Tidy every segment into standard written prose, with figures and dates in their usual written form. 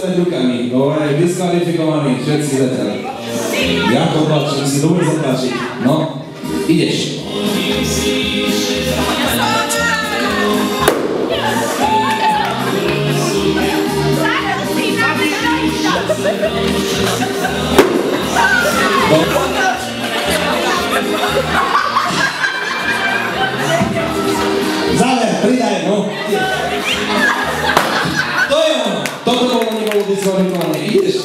rukami, dobre, diskvalifikovaní, všetci zatiaľ. Jako tlačí, si dobre zatlačiť. No, ideš. Záver, pridaj, no. To je ono. Toto bolo nebolo diskvalifikované. Ideš.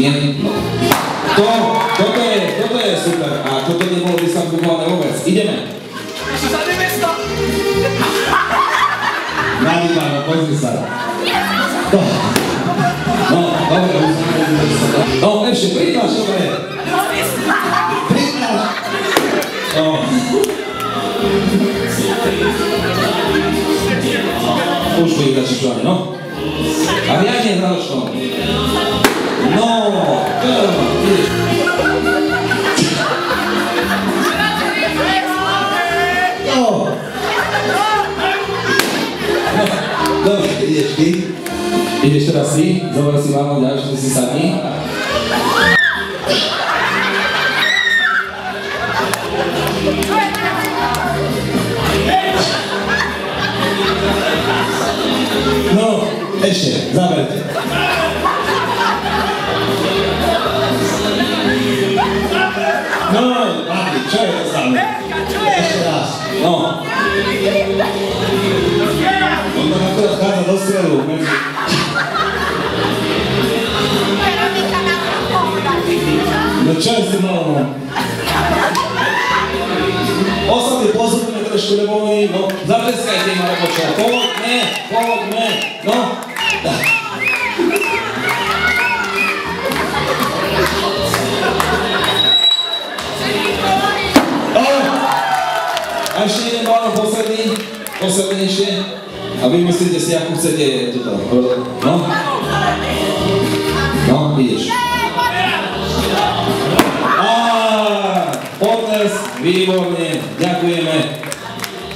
Nie. Toto je super. A toto nebolo diskvalifikované vôbec. Ideme. Nalíba, no pozri sa. No, dobre, už sa nebudeme sa. No, ešte, pridnáš, dobre. Pridnáš. No. Už pridnáš šľane, no. A riadne hráš to. No, ideš. No. Dobre, ideš ty. Ideš teraz si, zober si váno ďalšie, si sadni. No, ešte, zaberte. No, Babi, čo je to stále? Ešte raz. No. On tam akorát chádza do strelu. No čo je si malo? Osobne pozorujeme trošku neboli, no zatleskajte im alebo čo. Povodme, no. Tak. A ešte jeden balón posledný ešte. A vy myslíte si, akú chcete toto. No? No, ideš. Potles, výborne, ďakujeme.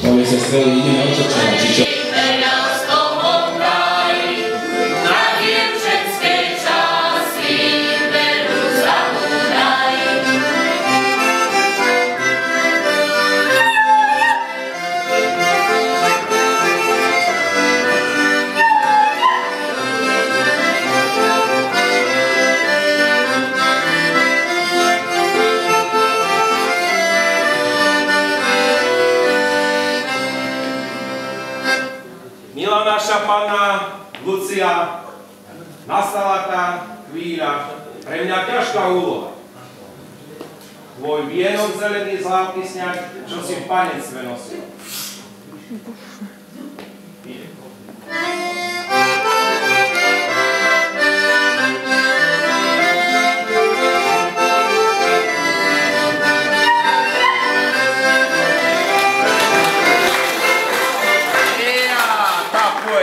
Povie sa skvelý, ideme očačovať, či čo? Milá naša panna Lucia, nastala tá chvíľa, pre mňa ťažká úloha. Tvoj vienok zelený zlatý sňah, čo si v panectve nosil.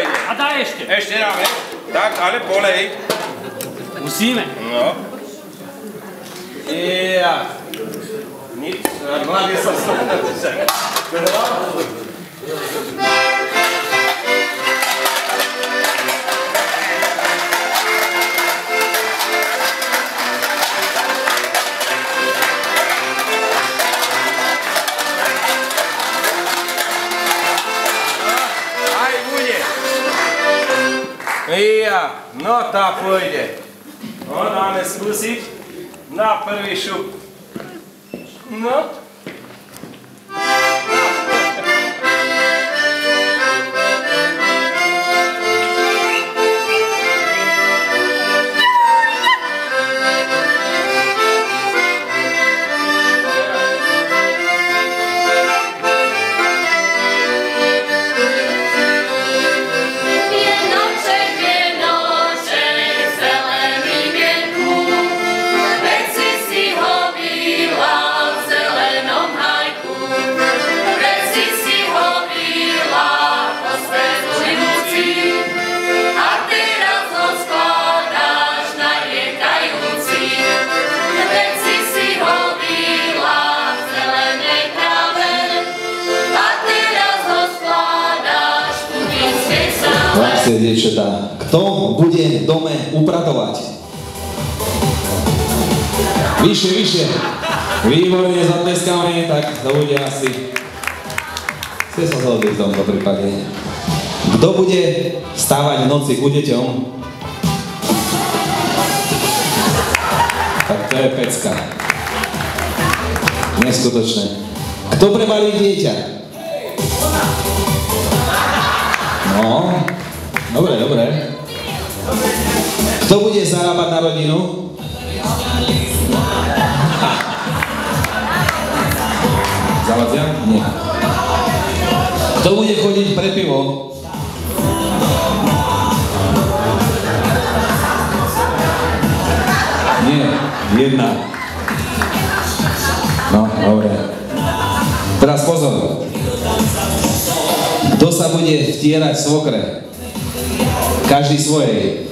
A daj ešte. Ešte dáme. Tak, ale polej. Musíme. No. Nic, hlavne sa z toho napísať. No tá pôjde. No, dáme skúsiť. Na prvý šup. No. Zelený Vlastne, dievčatá, kto bude v dome upratovať? Vyššie, vyššie. Výborne, zatleskávanie, tak to bude asi... Ste sa zhodli v tomto prípade. Kto bude stávať v noci ku deťom? Tak to je pecka. Neskutočné. Kto prebalí dieťa? No, dobre, dobre. Kto bude zarábať na rodinu? Zavadzia? Nie. Kto bude chodiť pre pivo? Nie, jedna. No, dobre. Teraz pozor. Kto sa bude vtierať svokre? Každý svojej.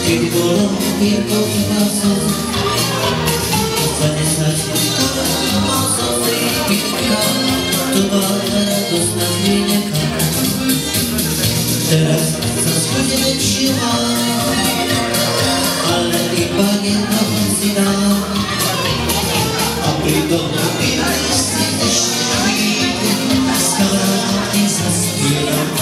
Kiedy bolą tylko i masą, zanesać mocno i pika, to bardzo radosna zmieniaka. Teraz zasłużyłem się ale i panie na syna, a pri domu i wszyscy szli, skoro nie zaspieram.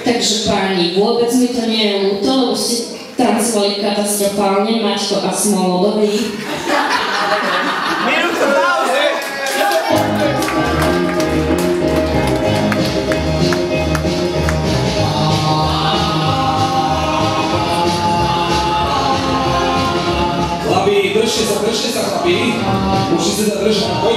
Takže páni, vôbec mi to nie je ľúto, lebo ste tancovali katastrofálne, Maťko a Smolo, dobrý. Minútu pauzy! Chlapi, držte sa, chlapi. Musíte sa držať.